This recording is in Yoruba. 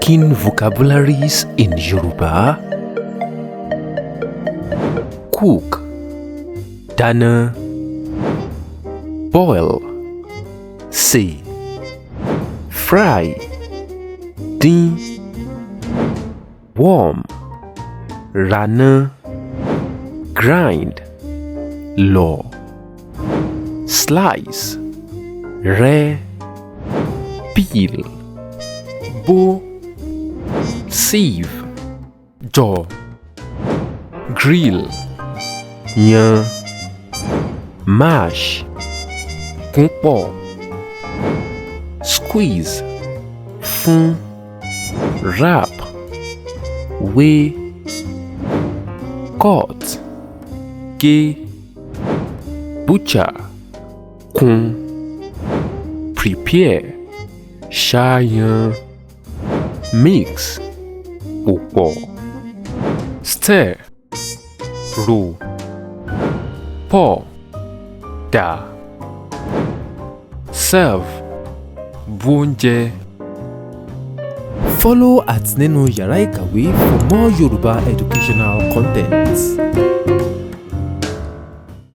Cooking vocabularies in Yoruba. Cook, dáná. Boil, sè. Fry, dín. Warm, ráná. Grind, lọ̀. Slice, rẹ́. Peel, bó. Sieve, jọ̀. Grill, yan. Mash, gún pọ̀. Squeeze, fún. Wrap, wé. Cut, gé. Butcher, kún. Prepare, ṣàyàn. Mix, pòpọ̀. Stir, rò. Pour, dà. Serve, bu oúnjẹ. Follow at Nínú Yàrá Ìkàwé for more Yoruba educational content.